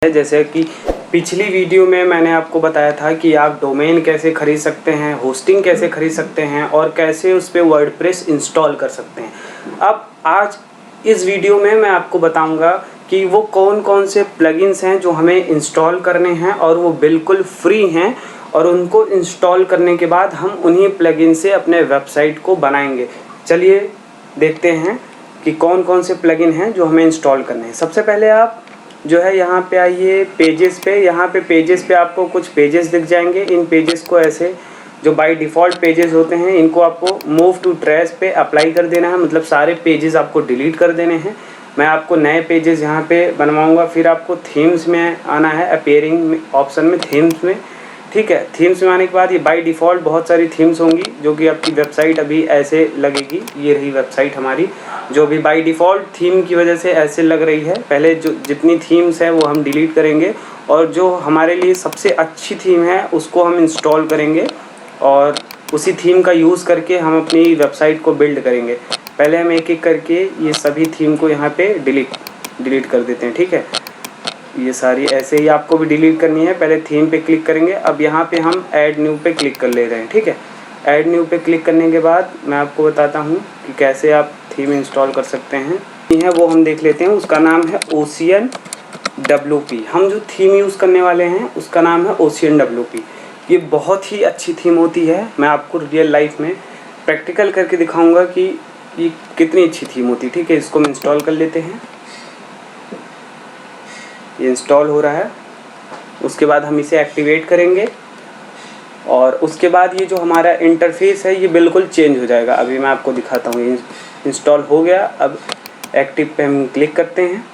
जैसे कि पिछली वीडियो में मैंने आपको बताया था कि आप डोमेन कैसे खरीद सकते हैं, होस्टिंग कैसे खरीद सकते हैं और कैसे उस पर वर्डप्रेस इंस्टॉल कर सकते हैं। अब आज इस वीडियो में मैं आपको बताऊंगा कि वो कौन कौन से प्लगइन्स हैं जो हमें इंस्टॉल करने हैं और वो बिल्कुल फ्री हैं, और उनको इंस्टॉल करने के बाद हम उन्हीं प्लगइन से अपने वेबसाइट को बनाएंगे। चलिए देखते हैं कि कौन कौन से प्लगइन हैं जो हमें इंस्टॉल करने हैं। सबसे पहले आप जो है यहाँ पे आइए पेजेस पे। यहाँ पे पेजेस पे आपको कुछ पेजेस दिख जाएंगे। इन पेजेस को ऐसे जो बाय डिफ़ॉल्ट पेजेस होते हैं इनको आपको मूव टू ट्रैश पे अप्लाई कर देना है, मतलब सारे पेजेस आपको डिलीट कर देने हैं। मैं आपको नए पेजेस यहाँ पे बनवाऊँगा। फिर आपको थीम्स में आना है, अपीयरिंग ऑप्शन में, थीम्स में, ठीक है। थीम्स में आने के बाद ये बाय डिफ़ॉल्ट बहुत सारी थीम्स होंगी जो कि आपकी वेबसाइट अभी ऐसे लगेगी। ये रही वेबसाइट हमारी जो भी बाय डिफ़ॉल्ट थीम की वजह से ऐसे लग रही है। पहले जो जितनी थीम्स हैं वो हम डिलीट करेंगे और जो हमारे लिए सबसे अच्छी थीम है उसको हम इंस्टॉल करेंगे और उसी थीम का यूज़ करके हम अपनी वेबसाइट को बिल्ड करेंगे। पहले हम एक एक करके ये सभी थीम को यहाँ पे डिलीट कर देते हैं, ठीक है। ये सारी ऐसे ही आपको भी डिलीट करनी है। पहले थीम पे क्लिक करेंगे। अब यहाँ पे हम ऐड न्यू पे क्लिक कर ले रहे हैं, ठीक है। ऐड न्यू पे क्लिक करने के बाद मैं आपको बताता हूँ कि कैसे आप थीम इंस्टॉल कर सकते हैं। है वो हम देख लेते हैं। उसका नाम है ओशियन WP। हम जो थीम यूज़ करने वाले हैं उसका नाम है ओशियन WP। ये बहुत ही अच्छी थीम होती है। मैं आपको रियल लाइफ में प्रैक्टिकल करके दिखाऊँगा कि ये कितनी अच्छी थीम होती है, ठीक है। इसको हम इंस्टॉल कर लेते हैं। ये इंस्टॉल हो रहा है। उसके बाद हम इसे एक्टिवेट करेंगे और उसके बाद ये जो हमारा इंटरफेस है ये बिल्कुल चेंज हो जाएगा। अभी मैं आपको दिखाता हूँ। ये इंस्टॉल हो गया। अब एक्टिव पे हम क्लिक करते हैं।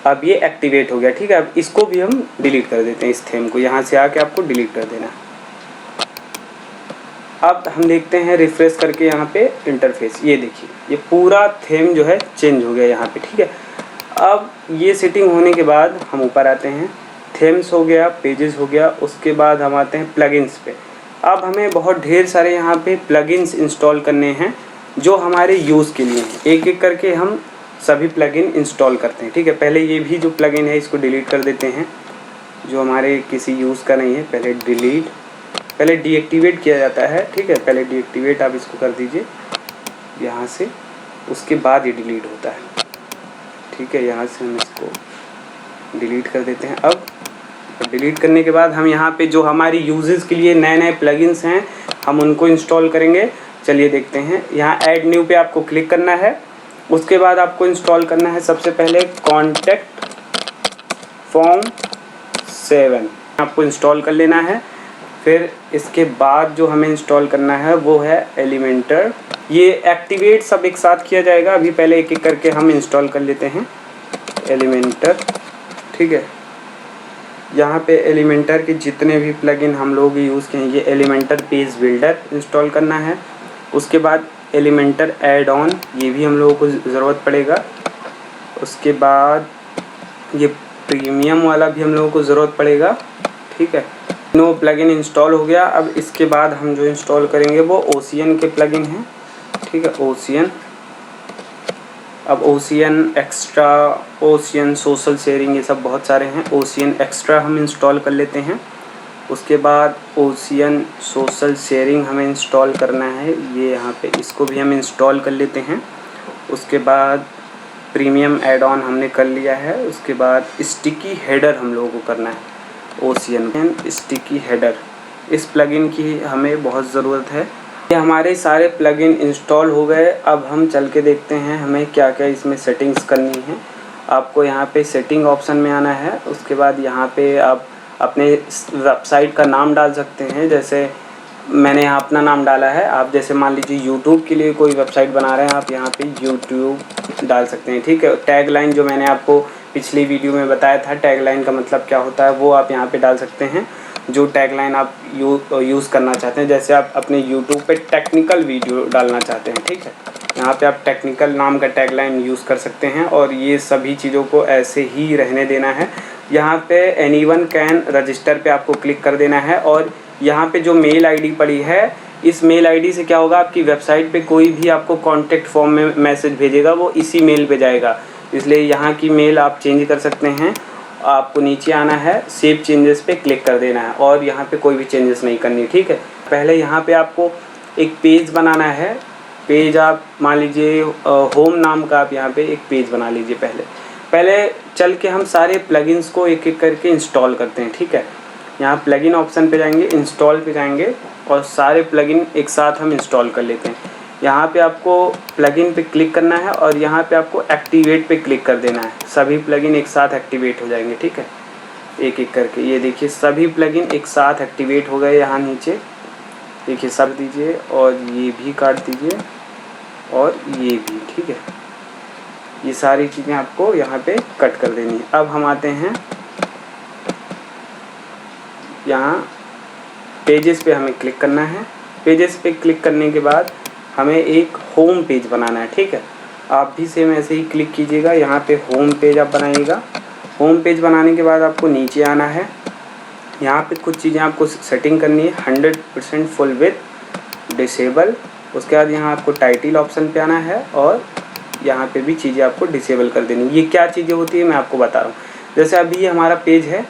अब ये एक्टिवेट हो गया, ठीक है। अब इसको भी हम डिलीट कर देते हैं। इस थीम को यहाँ से आके आपको डिलीट कर देना। अब हम देखते हैं रिफ्रेश करके यहाँ पे इंटरफेस। ये देखिए ये पूरा थीम जो है चेंज हो गया यहाँ पे, ठीक है। अब ये सेटिंग होने के बाद हम ऊपर आते हैं। थीम्स हो गया, पेजेस हो गया, उसके बाद हम आते हैं प्लगइन्स पे। अब हमें बहुत ढेर सारे यहाँ पे प्लगइन्स इंस्टॉल करने हैं जो हमारे यूज़ के लिए हैं। एक एक करके हम सभी प्लगइन इंस्टॉल करते हैं, ठीक है। पहले ये भी जो प्लगइन है इसको डिलीट कर देते हैं जो हमारे किसी यूज़ का नहीं है। पहले डीएक्टिवेट किया जाता है, ठीक है। पहले डीएक्टिवेट आप इसको कर दीजिए यहाँ से, उसके बाद ये डिलीट होता है, ठीक है। यहाँ से हम इसको डिलीट कर देते हैं। अब डिलीट करने के बाद हम यहाँ पे जो हमारी यूजेस के लिए नए नए प्लगइन्स हैं हम उनको इंस्टॉल करेंगे। चलिए देखते हैं। यहाँ ऐड न्यू पे आपको क्लिक करना है। उसके बाद आपको इंस्टॉल करना है सबसे पहले कॉन्टैक्ट फॉर्म 7 आपको इंस्टॉल कर लेना है। फिर इसके बाद जो हमें इंस्टॉल करना है वो है एलिमेंटर। ये एक्टिवेट सब एक साथ किया जाएगा। अभी पहले एक एक करके हम इंस्टॉल कर लेते हैं एलिमेंटर, ठीक है। यहाँ पे एलिमेंटर के जितने भी प्लगइन हम लोग यूज़ किए हैं, ये एलिमेंटर पेज बिल्डर इंस्टॉल करना है। उसके बाद एलिमेंटर ऐड ऑन, ये भी हम लोगों को ज़रूरत पड़ेगा। उसके बाद ये प्रीमियम वाला भी हम लोगों को ज़रूरत पड़ेगा, ठीक है। नो प्लगइन इंस्टॉल हो गया। अब इसके बाद हम जो इंस्टॉल करेंगे वो ओशियन के प्लगइन हैं, ठीक है। ओशियन, अब ocean extra, ocean social sharing, ये सब बहुत सारे हैं। ओशियन एक्स्ट्रा हम इंस्टॉल कर लेते हैं। उसके बाद ओशियन सोशल शेयरिंग हमें इंस्टॉल करना है, ये यहाँ पे, इसको भी हम इंस्टॉल कर लेते हैं। उसके बाद प्रीमियम ऐड ऑन हमने कर लिया है। उसके बाद स्टिकी हेडर हम लोगों को करना है। ओशियन स्टिकी हेडर, इस प्लगइन की हमें बहुत ज़रूरत है। ये हमारे सारे प्लगइन इंस्टॉल हो गए। अब हम चल के देखते हैं हमें क्या क्या इसमें सेटिंग्स करनी है। आपको यहाँ पे सेटिंग ऑप्शन में आना है। उसके बाद यहाँ पे आप अपने वेबसाइट का नाम डाल सकते हैं। जैसे मैंने यहाँ अपना नाम डाला है। आप जैसे मान लीजिए यूट्यूब के लिए कोई वेबसाइट बना रहे हैं, आप यहाँ पे यूट्यूब डाल सकते हैं, ठीक है। टैगलाइन जो मैंने आपको पिछली वीडियो में बताया था टैगलाइन का मतलब क्या होता है, वो आप यहाँ पे डाल सकते हैं जो टैगलाइन आप यूज़ करना चाहते हैं। जैसे आप अपने यूट्यूब पे टेक्निकल वीडियो डालना चाहते हैं, ठीक है, यहाँ पे आप टेक्निकल नाम का टैगलाइन यूज़ कर सकते हैं। और ये सभी चीज़ों को ऐसे ही रहने देना है। यहाँ पे एनीवन कैन रजिस्टर पे आपको क्लिक कर देना है। और यहाँ पे जो मेल आईडी पड़ी है, इस मेल आईडी से क्या होगा, आपकी वेबसाइट पे कोई भी आपको कॉन्टैक्ट फॉर्म में मैसेज भेजेगा वो इसी मेल पे जाएगा। इसलिए यहाँ की मेल आप चेंज कर सकते हैं। आपको नीचे आना है, सेव चेंजेस पे क्लिक कर देना है और यहाँ पे कोई भी चेंजेस नहीं करनी, ठीक है। पहले यहाँ पे आपको एक पेज बनाना है। पेज आप मान लीजिए होम नाम का आप यहाँ पे एक पेज बना लीजिए। पहले चल के हम सारे प्लगइन्स को एक एक करके इंस्टॉल करते हैं, ठीक है। यहाँ प्लगइन ऑप्शन पे जाएंगे, इंस्टॉल पे जाएंगे और सारे प्लगइन एक साथ हम इंस्टॉल कर लेते हैं। यहाँ पे आपको प्लगइन पे क्लिक करना है और यहाँ पे आपको एक्टिवेट पे क्लिक कर देना है। सभी प्लगइन एक साथ एक्टिवेट हो जाएंगे, ठीक है, एक एक करके। ये देखिए सभी प्लगइन एक साथ एक्टिवेट हो गए। यहाँ नीचे देखिए सब दीजिए और ये भी काट दीजिए और ये भी, ठीक है। ये सारी चीज़ें आपको यहाँ पे कट कर देनी है। अब हम आते हैं यहाँ पेजेस पे, हमें क्लिक करना है। पेजेस पे क्लिक करने के बाद हमें एक होम पेज बनाना है, ठीक है। आप भी सेम ऐसे ही क्लिक कीजिएगा, यहाँ पे होम पेज आप बनाइएगा। होम पेज बनाने के बाद आपको नीचे आना है। यहाँ पे कुछ चीज़ें आपको सेटिंग करनी है। 100% फुल विथ डिसेबल। उसके बाद यहाँ आपको टाइटल ऑप्शन पे आना है और यहाँ पे भी चीज़ें आपको डिसेबल कर देनी। ये क्या चीज़ें होती है मैं आपको बता रहा हूँ। जैसे अभी ये हमारा पेज है,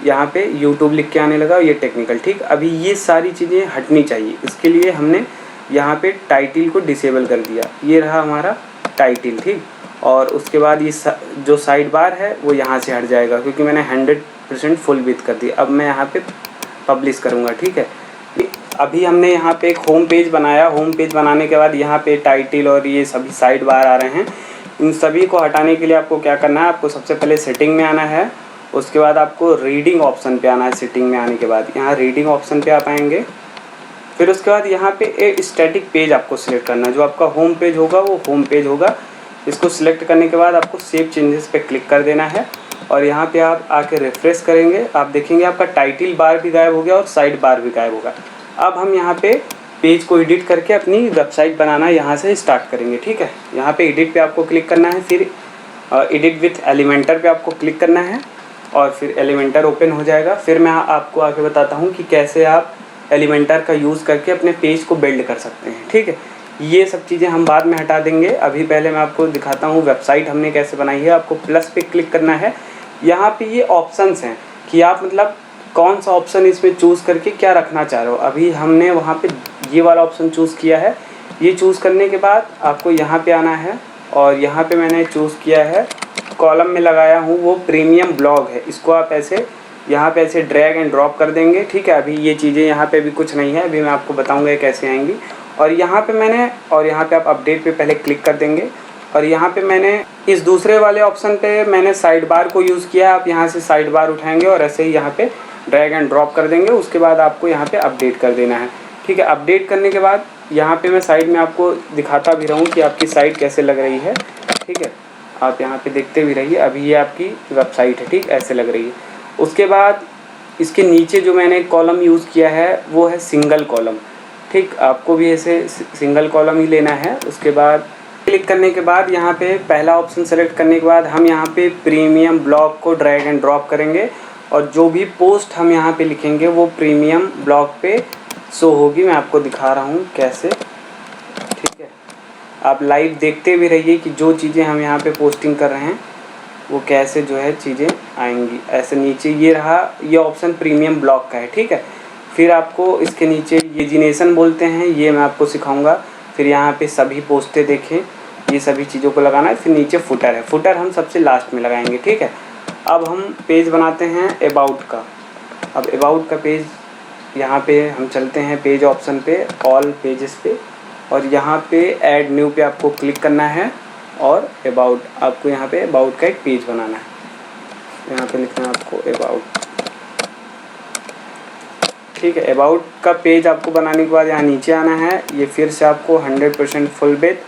यहाँ पे यूट्यूब लिख के आने लगा, ये टेक्निकल, ठीक। अभी ये सारी चीज़ें हटनी चाहिए, इसके लिए हमने यहाँ पे टाइटल को डिसेबल कर दिया। ये रहा हमारा टाइटल, ठीक। और उसके बाद ये जो साइड बार है वो यहाँ से हट जाएगा क्योंकि मैंने 100% फुल विथ कर दी। अब मैं यहाँ पे पब्लिश करूँगा, ठीक है। अभी हमने यहाँ पे एक होम पेज बनाया। होम पेज बनाने के बाद यहाँ पे टाइटल और ये सभी साइड बार आ रहे हैं। इन सभी को हटाने के लिए आपको क्या करना है, आपको सबसे पहले सेटिंग में आना है। उसके बाद आपको रीडिंग ऑप्शन पे आना है। सेटिंग में आने के बाद यहाँ रीडिंग ऑप्शन पे आप आएंगे। फिर उसके बाद यहाँ पे एक स्टैटिक पेज आपको सिलेक्ट करना है। जो आपका होम पेज होगा वो होम पेज होगा। इसको सिलेक्ट करने के बाद आपको सेव चेंजेस पे क्लिक कर देना है और यहाँ पे आप आके रिफ्रेश करेंगे। आप देखेंगे आपका टाइटल बार भी गायब हो गया और साइड बार भी गायब होगा। अब हम यहाँ पे पेज को एडिट करके अपनी वेबसाइट बनाना यहाँ से स्टार्ट करेंगे, ठीक है। यहाँ पे एडिट पे आपको क्लिक करना है, फिर एडिट विथ एलिमेंटर पे आपको क्लिक करना है और फिर एलिमेंटर ओपन हो जाएगा। फिर मैं आपको आगे बताता हूँ कि कैसे आप एलिमेंटर का यूज़ करके अपने पेज को बिल्ड कर सकते हैं, ठीक है। ये सब चीज़ें हम बाद में हटा देंगे। अभी पहले मैं आपको दिखाता हूँ वेबसाइट हमने कैसे बनाई है। आपको प्लस पे क्लिक करना है। यहाँ पे ये ऑप्शंस हैं कि आप मतलब कौन सा ऑप्शन इसमें चूज़ करके क्या रखना चाह रहे हो। अभी हमने वहाँ पे ये वाला ऑप्शन चूज़ किया है। ये चूज़ करने के बाद आपको यहाँ पे आना है और यहाँ पे मैंने चूज़ किया है, कॉलम में लगाया हूँ वो प्रीमियम ब्लॉग है। इसको आप ऐसे यहाँ पे ऐसे ड्रैग एंड ड्रॉप कर देंगे, ठीक है। अभी ये चीज़ें यहाँ पे भी कुछ नहीं है, अभी मैं आपको बताऊँगा कैसे आएंगी। और यहाँ पे मैंने और यहाँ पे आप अपडेट पे पहले क्लिक कर देंगे और यहाँ पे मैंने इस दूसरे वाले ऑप्शन पे मैंने साइड बार को यूज़ किया। आप यहाँ से साइड बार उठाएंगे और ऐसे ही यहाँ पे ड्रैग एंड ड्रॉप कर देंगे। उसके बाद आपको यहाँ पे अपडेट कर देना है, ठीक है। अपडेट करने के बाद यहाँ पे मैं साइड में आपको दिखाता भी रहूँ कि आपकी साइट कैसे लग रही है, ठीक है। आप यहाँ पे देखते भी रहिए। अभी ये आपकी वेबसाइट है, ठीक, ऐसे लग रही है। उसके बाद इसके नीचे जो मैंने कॉलम यूज़ किया है वो है सिंगल कॉलम, ठीक। आपको भी ऐसे सिंगल कॉलम ही लेना है। उसके बाद क्लिक करने के बाद यहाँ पे पहला ऑप्शन सेलेक्ट करने के बाद हम यहाँ पे प्रीमियम ब्लॉग को ड्रैग एंड ड्रॉप करेंगे और जो भी पोस्ट हम यहाँ पे लिखेंगे वो प्रीमियम ब्लॉग पे शो होगी। मैं आपको दिखा रहा हूँ कैसे, ठीक है। आप लाइव देखते भी रहिए कि जो चीज़ें हम यहाँ पे पोस्टिंग कर रहे हैं वो कैसे जो है चीज़ें आएंगी। ऐसे नीचे ये रहा, ये ऑप्शन प्रीमियम ब्लॉग का है, ठीक है। फिर आपको इसके नीचे पेजिनेशन बोलते हैं, ये मैं आपको सिखाऊंगा। फिर यहाँ पे सभी पोस्टें देखें, ये सभी चीज़ों को लगाना है। फिर नीचे फुटर है, फुटर हम सबसे लास्ट में लगाएंगे, ठीक है। अब हम पेज बनाते हैं अबाउट का। अब अबाउट का पेज यहाँ पे हम चलते हैं पेज ऑप्शन पे, ऑल पेजेस पे, और यहाँ पे ऐड न्यू पे आपको क्लिक करना है और अबाउट आपको यहाँ पे अबाउट का एक पेज बनाना है। यहाँ पे लिखना है आपको अबाउट, ठीक है। अबाउट का पेज आपको बनाने के बाद यहाँ नीचे आना है। ये फिर से आपको 100% फुल विथ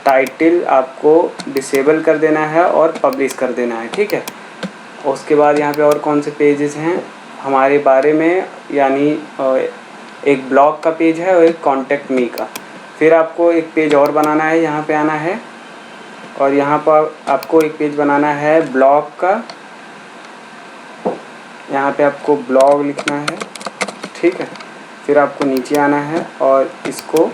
टाइटल आपको डिसेबल कर देना है और पब्लिश कर देना है, ठीक है। उसके बाद यहाँ पे और कौन से पेजेस हैं हमारे बारे में, यानी एक ब्लॉग का पेज है और एक कॉन्टेक्ट मी का। फिर आपको एक पेज और बनाना है, यहाँ पे आना है और यहाँ पर आपको एक पेज बनाना है ब्लॉग का। यहाँ पे आपको ब्लॉग लिखना है, ठीक है। फिर आपको नीचे आना है और इसको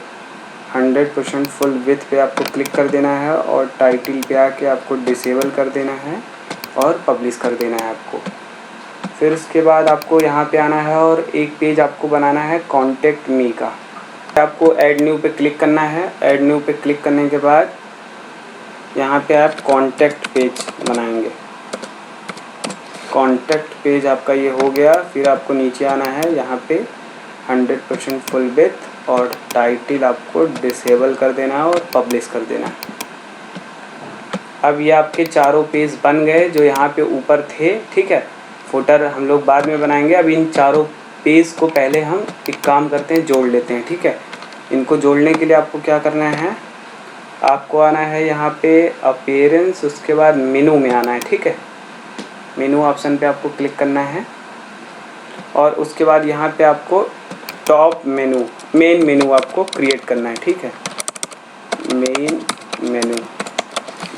100% फुल विड्थ पे आपको क्लिक कर देना है और टाइटल पे आके आपको डिसेबल कर देना है और पब्लिश कर देना है आपको। फिर उसके बाद आपको यहाँ पे आना है और एक पेज आपको बनाना है कॉन्टेक्ट मी का। आपको ऐड न्यू पे क्लिक करना है। ऐड न्यू पे क्लिक करने के बाद यहाँ पे आप कॉन्टेक्ट पेज बनाएंगे। कॉन्टेक्ट पेज आपका ये हो गया। फिर आपको नीचे आना है, यहाँ पे 100% फुल विड्थ और टाइटल आपको डिसेबल कर देना है और पब्लिश कर देना है। अब ये आपके चारों पेज बन गए जो यहाँ पे ऊपर थे, ठीक है। फुटर हम लोग बाद में बनाएंगे। अब इन चारों पेज को पहले हम एक काम करते हैं, जोड़ लेते हैं, ठीक है। इनको जोड़ने के लिए आपको क्या करना है, आपको आना है यहाँ पे अपीयरेंस, उसके बाद मेनू में आना है, ठीक है। मेनू ऑप्शन पे आपको क्लिक करना है और उसके बाद यहाँ पे आपको टॉप मेनू, मेन मेनू आपको क्रिएट करना है, ठीक है। मेन मेनू,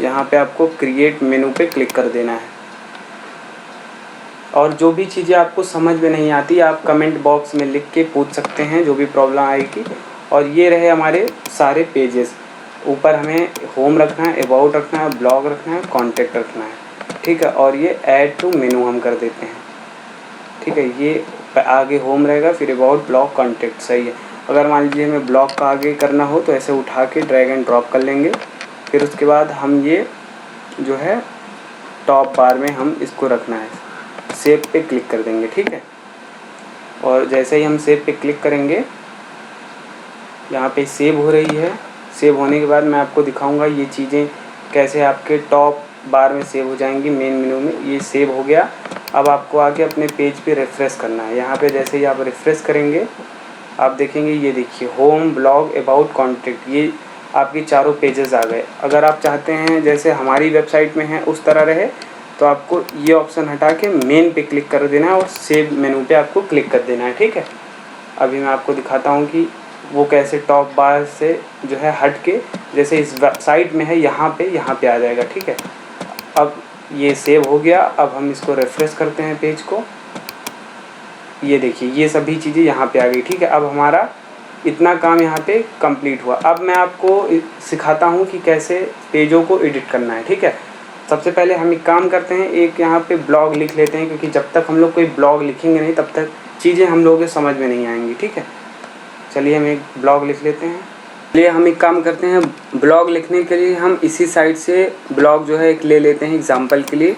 यहाँ पे आपको क्रिएट मेनू पे क्लिक कर देना है। और जो भी चीज़ें आपको समझ में नहीं आती आप कमेंट बॉक्स में लिख के पूछ सकते हैं, जो भी प्रॉब्लम आएगी। और ये रहे हमारे सारे पेजेस। ऊपर हमें होम रखना है, अबाउट रखना है, ब्लॉग रखना है, कॉन्टेक्ट रखना है, ठीक है। और ये ऐड टू मेनू हम कर देते हैं, ठीक है। ये आगे होम रहेगा, फिर अबाउट, ब्लॉग, कॉन्टेक्ट, सही है। अगर मान लीजिए हमें ब्लॉग का आगे करना हो तो ऐसे उठा के ड्रैग एंड ड्रॉप कर लेंगे। फिर उसके बाद हम ये जो है टॉप बार में हम इसको रखना है, सेव पे क्लिक कर देंगे, ठीक है। और जैसे ही हम सेव पे क्लिक करेंगे, यहाँ पे सेव हो रही है। सेव होने के बाद मैं आपको दिखाऊंगा ये चीज़ें कैसे आपके टॉप बार में सेव हो जाएंगी, मेन मेनू में। ये सेव हो गया। अब आपको आके अपने पेज पे रिफ़्रेश करना है। यहाँ पे जैसे ही आप रिफ़्रेश करेंगे आप देखेंगे, ये देखिए होम, ब्लॉग, अबाउट, कॉन्टेक्ट, ये आपके चारों पेजेस आ गए। अगर आप चाहते हैं जैसे हमारी वेबसाइट में है उस तरह रहे तो आपको ये ऑप्शन हटा के मेन पे क्लिक कर देना है और सेव मेनू पे आपको क्लिक कर देना है, ठीक है। अभी मैं आपको दिखाता हूँ कि वो कैसे टॉप बार से जो है हट के जैसे इस वेबसाइट में है यहाँ पे आ जाएगा, ठीक है। अब ये सेव हो गया। अब हम इसको रिफ्रेश करते हैं पेज को। ये देखिए ये सभी चीज़ें यहाँ पे आ गई, ठीक है। अब हमारा इतना काम यहाँ पे कंप्लीट हुआ। अब मैं आपको सिखाता हूँ कि कैसे पेजों को एडिट करना है, ठीक है। सबसे पहले हम एक काम करते हैं, एक यहाँ पे ब्लॉग लिख लेते हैं, क्योंकि जब तक हम लोग कोई ब्लॉग लिखेंगे नहीं तब तक चीज़ें हम लोगों के समझ में नहीं आएंगी, ठीक है। चलिए हम एक ब्लॉग लिख लेते हैं। चलिए हम एक काम करते हैं, ब्लॉग लिखने के लिए हम इसी साइट से ब्लॉग जो है एक ले लेते हैं एग्जांपल के लिए।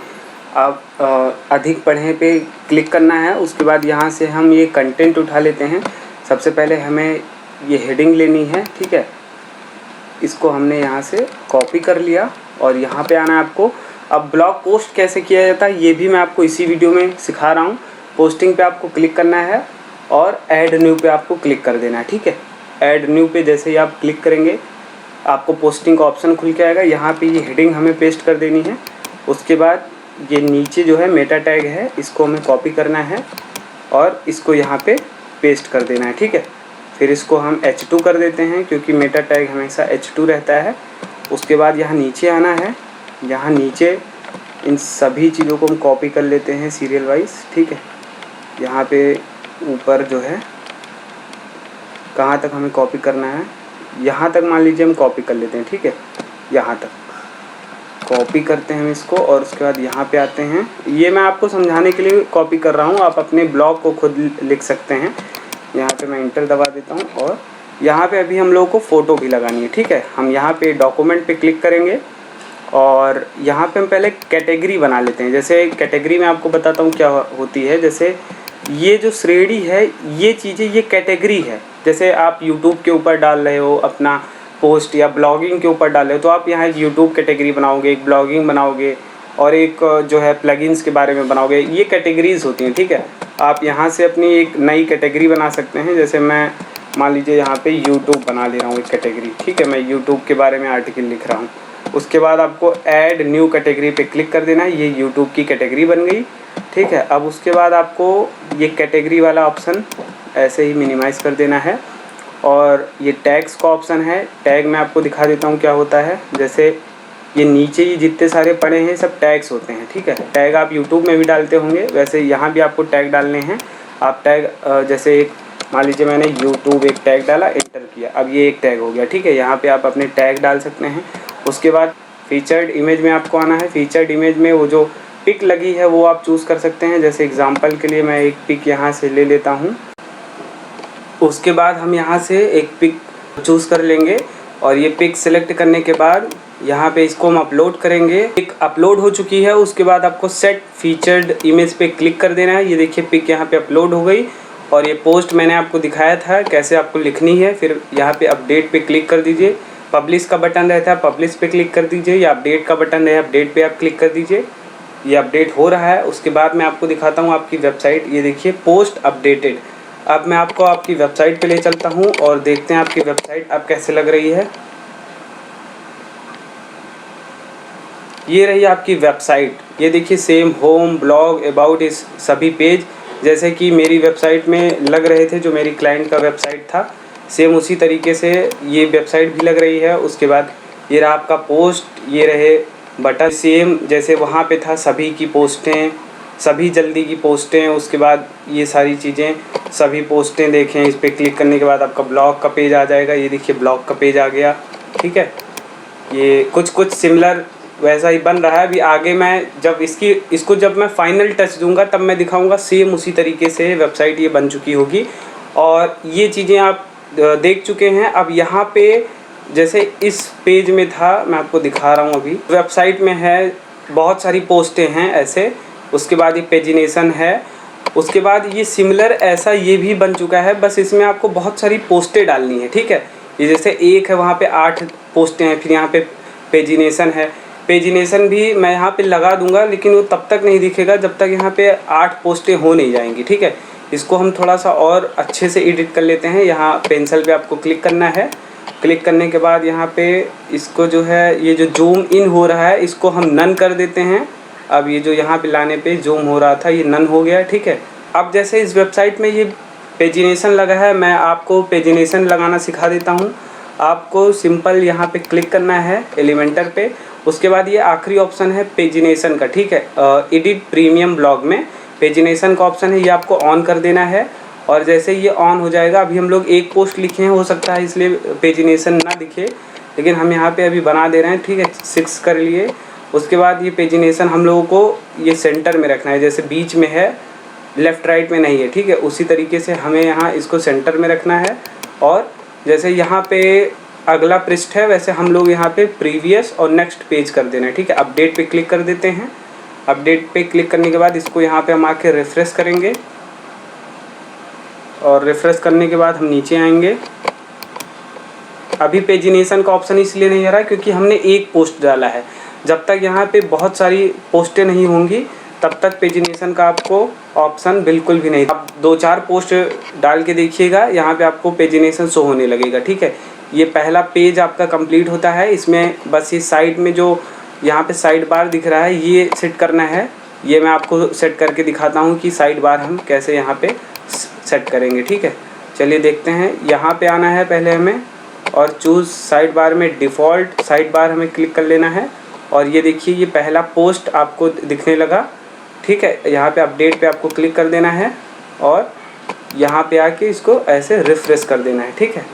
आप अधिक पढ़ें पे क्लिक करना है। उसके बाद यहाँ से हम ये कंटेंट उठा लेते हैं। सबसे पहले हमें ये हेडिंग लेनी है, ठीक है। इसको हमने यहाँ से कॉपी कर लिया और यहाँ पे आना है आपको। अब ब्लॉग पोस्ट कैसे किया जाता है ये भी मैं आपको इसी वीडियो में सिखा रहा हूँ। पोस्टिंग पे आपको क्लिक करना है और ऐड न्यू पे आपको क्लिक कर देना है, ठीक है। ऐड न्यू पे जैसे ही आप क्लिक करेंगे आपको पोस्टिंग का ऑप्शन खुल के आएगा। यहाँ पे ये हेडिंग हमें पेस्ट कर देनी है। उसके बाद ये नीचे जो है मेटा टैग है, इसको हमें कॉपी करना है और इसको यहाँ पे पेस्ट कर देना है, ठीक है। फिर इसको हम H2 कर देते हैं, क्योंकि मेटा टैग हमेशा H2 रहता है। उसके बाद यहाँ नीचे आना है। यहाँ नीचे इन सभी चीज़ों को हम कॉपी कर लेते हैं सीरियल वाइज, ठीक है। यहाँ पे ऊपर जो है कहाँ तक हमें कॉपी करना है, यहाँ तक मान लीजिए हम कॉपी कर लेते हैं, ठीक है। यहाँ तक कॉपी करते हैं हम इसको और उसके बाद यहाँ पे आते हैं। ये मैं आपको समझाने के लिए कॉपी कर रहा हूँ, आप अपने ब्लॉग को खुद लिख सकते हैं। यहाँ पे मैं इंटर दबा देता हूँ और यहाँ पे अभी हम लोगों को फ़ोटो भी लगानी है, ठीक है। हम यहाँ पे डॉक्यूमेंट पे क्लिक करेंगे और यहाँ पे हम पहले कैटेगरी बना लेते हैं। जैसे कैटेगरी में आपको बताता हूँ क्या होती है। जैसे ये जो श्रेणी है, ये चीज़ें, ये कैटेगरी है। जैसे आप यूट्यूब के ऊपर डाल रहे हो अपना पोस्ट या ब्लॉगिंग के ऊपर डाल रहे हो तो आप यहाँ एक यूट्यूब कैटेगरी बनाओगे, एक ब्लॉगिंग बनाओगे और एक जो है प्लगइन्स के बारे में बनाओगे। ये कैटेगरीज़ होती हैं, ठीक है। आप यहाँ से अपनी एक नई कैटेगरी बना सकते हैं। जैसे मैं मान लीजिए यहाँ पे यूट्यूब बना ले रहा हूँ एक कैटेगरी, ठीक है। मैं यूट्यूब के बारे में आर्टिकल लिख रहा हूँ। उसके बाद आपको ऐड न्यू कैटेगरी पे क्लिक कर देना है। ये यूट्यूब की कैटेगरी बन गई, ठीक है। अब उसके बाद आपको ये कैटेगरी वाला ऑप्शन ऐसे ही मिनिमाइज़ कर देना है और ये टैग्स का ऑप्शन है। टैग मैं आपको दिखा देता हूँ क्या होता है। जैसे ये नीचे ही जितने सारे पड़े हैं सब टैग्स होते हैं, ठीक है। टैग आप यूट्यूब में भी डालते होंगे, वैसे यहाँ भी आपको टैग डालने हैं। आप टैग जैसे एक मान लीजिए मैंने YouTube एक टैग डाला, एंटर किया, अब ये एक टैग हो गया, ठीक है। यहाँ पे आप अपने टैग डाल सकते हैं। उसके बाद फीचर्ड इमेज में आपको आना है। फीचर्ड इमेज में वो जो पिक लगी है वो आप चूज़ कर सकते हैं। जैसे एग्जांपल के लिए मैं एक पिक यहाँ से ले लेता हूँ। उसके बाद हम यहाँ से एक पिक चूज़ कर लेंगे और ये पिक सेलेक्ट करने के बाद यहाँ पे इसको हम अपलोड करेंगे। पिक अपलोड हो चुकी है। उसके बाद आपको सेट फीचर्ड इमेज पे क्लिक कर देना है। ये देखिए पिक यहाँ पे अपलोड हो गई और ये पोस्ट मैंने आपको दिखाया था कैसे आपको लिखनी है। फिर यहाँ पे अपडेट पे क्लिक कर दीजिए। पब्लिश का बटन रहता है, पब्लिश पे क्लिक कर दीजिए, या अपडेट का बटन है, अपडेट पे आप क्लिक कर दीजिए। ये अपडेट हो रहा है। उसके बाद मैं आपको दिखाता हूँ आपकी वेबसाइट। ये देखिए पोस्ट अपडेटेड। अब मैं आपको आपकी वेबसाइट पे ले चलता हूँ और देखते हैं आपकी वेबसाइट अब कैसे लग रही है। ये रही आपकी वेबसाइट। ये देखिए सेम होम, ब्लॉग, अबाउट, इस सभी पेज जैसे कि मेरी वेबसाइट में लग रहे थे, जो मेरी क्लाइंट का वेबसाइट था, सेम उसी तरीके से ये वेबसाइट भी लग रही है। उसके बाद ये रहा आपका पोस्ट, ये रहे बटन, सेम जैसे वहाँ पे था, सभी की पोस्टें, सभी जल्दी की पोस्टें। उसके बाद ये सारी चीज़ें, सभी पोस्टें देखें। इस पर क्लिक करने के बाद आपका ब्लॉग का पेज आ जाएगा। ये देखिए ब्लॉग का पेज आ गया, ठीक है। ये कुछ सिमिलर वैसा ही बन रहा है। अभी आगे मैं जब इसको जब मैं फाइनल टच दूंगा तब मैं दिखाऊंगा सेम उसी तरीके से वेबसाइट ये बन चुकी होगी। और ये चीज़ें आप देख चुके हैं। अब यहाँ पे जैसे इस पेज में था, मैं आपको दिखा रहा हूँ। अभी वेबसाइट में है, बहुत सारी पोस्टें हैं ऐसे। उसके बाद ये पेजिनेशन है। उसके बाद ये सिमिलर ऐसा ये भी बन चुका है, बस इसमें आपको बहुत सारी पोस्टें डालनी है, ठीक है। ये जैसे एक है, वहाँ पे 8 पोस्टें हैं। फिर यहाँ पे पेजिनेशन है। पेजिनेशन भी मैं यहाँ पे लगा दूंगा, लेकिन वो तब तक नहीं दिखेगा जब तक यहाँ पे 8 पोस्टें हो नहीं जाएंगी, ठीक है। इसको हम थोड़ा सा और अच्छे से एडिट कर लेते हैं। यहाँ पेंसिल पे आपको क्लिक करना है। क्लिक करने के बाद यहाँ पे इसको जो है, ये जो जूम इन हो रहा है इसको हम नन कर देते हैं। अब ये जो यहाँ पे लाने पे जूम हो रहा था ये नन हो गया, ठीक है। अब जैसे इस वेबसाइट में ये पेजिनेशन लगा है, मैं आपको पेजिनेशन लगाना सिखा देता हूँ। आपको सिंपल यहाँ पे क्लिक करना है एलिमेंटर पे। उसके बाद ये आखिरी ऑप्शन है पेजिनेशन का, ठीक है। एडिट प्रीमियम ब्लॉग में पेजिनेशन का ऑप्शन है, ये आपको ऑन कर देना है। और जैसे ये ऑन हो जाएगा, अभी हम लोग एक पोस्ट लिखे हैं, हो सकता है इसलिए पेजिनेशन ना दिखे, लेकिन हम यहाँ पे अभी बना दे रहे हैं, ठीक है। 6 कर लिए। उसके बाद ये पेजिनेशन हम लोगों को ये सेंटर में रखना है, जैसे बीच में है, लेफ़्ट राइट में नहीं है, ठीक है। उसी तरीके से हमें यहाँ इसको सेंटर में रखना है। और जैसे यहाँ पे अगला पृष्ठ है, वैसे हम लोग यहाँ पे प्रीवियस और नेक्स्ट पेज कर देना है, ठीक है। अपडेट पे क्लिक कर देते हैं। अपडेट पे क्लिक करने के बाद इसको यहाँ पे हम आके रिफ्रेश करेंगे और रिफ्रेश करने के बाद हम नीचे आएंगे। अभी पेजिनेशन का ऑप्शन इसलिए नहीं आ रहा है क्योंकि हमने एक पोस्ट डाला है। जब तक यहाँ पे बहुत सारी पोस्टें नहीं होंगी तब तक पेजिनेशन का आपको ऑप्शन बिल्कुल भी नहीं। आप 2-4 पोस्ट डाल के देखिएगा, यहाँ पे आपको पेजिनेशन शो होने लगेगा, ठीक है। ये पहला पेज आपका कंप्लीट होता है। इसमें बस ये साइड में जो यहाँ पे साइड बार दिख रहा है ये सेट करना है। ये मैं आपको सेट करके दिखाता हूँ कि साइड बार हम कैसे यहाँ पे सेट करेंगे, ठीक है। चलिए देखते हैं। यहाँ पे आना है पहले हमें और चूज़ साइड बार में डिफ़ॉल्ट साइड बार हमें क्लिक कर लेना है। और ये देखिए ये पहला पोस्ट आपको दिखने लगा, ठीक है। यहाँ पे अपडेट पे आपको क्लिक कर देना है और यहाँ पे आके इसको ऐसे रिफ्रेश कर देना है, ठीक है।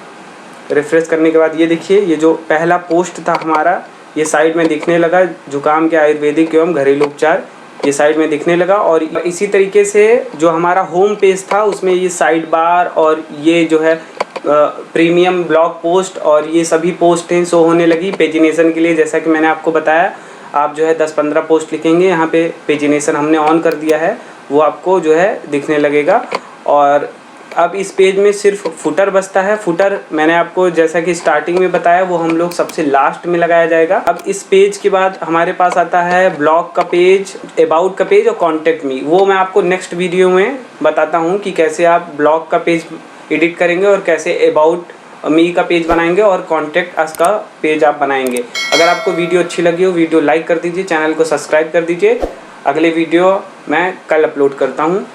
रिफ्रेश करने के बाद ये देखिए ये जो पहला पोस्ट था हमारा ये साइड में दिखने लगा, जुकाम के आयुर्वेदिक एवं घरेलू उपचार, ये साइड में दिखने लगा। और इसी तरीके से जो हमारा होम पेज था उसमें ये साइड बार और ये जो है प्रीमियम ब्लॉग पोस्ट और ये सभी पोस्टें शो होने लगी पेजिनेशन के लिए। जैसा कि मैंने आपको बताया, आप जो है 10-15 पोस्ट लिखेंगे, यहाँ पे पेजिनेशन हमने ऑन कर दिया है, वो आपको जो है दिखने लगेगा। और अब इस पेज में सिर्फ फुटर बचता है। फुटर मैंने आपको जैसा कि स्टार्टिंग में बताया वो हम लोग सबसे लास्ट में लगाया जाएगा। अब इस पेज के बाद हमारे पास आता है ब्लॉग का पेज, अबाउट का पेज और कॉन्टेक्ट मी। वो मैं आपको नेक्स्ट वीडियो में बताता हूँ कि कैसे आप ब्लॉग का पेज एडिट करेंगे और कैसे अबाउट मी का पेज बनाएंगे और कॉन्टेक्ट अस का पेज आप बनाएंगे। अगर आपको वीडियो अच्छी लगी हो वीडियो लाइक कर दीजिए, चैनल को सब्सक्राइब कर दीजिए। अगले वीडियो मैं कल अपलोड करता हूँ।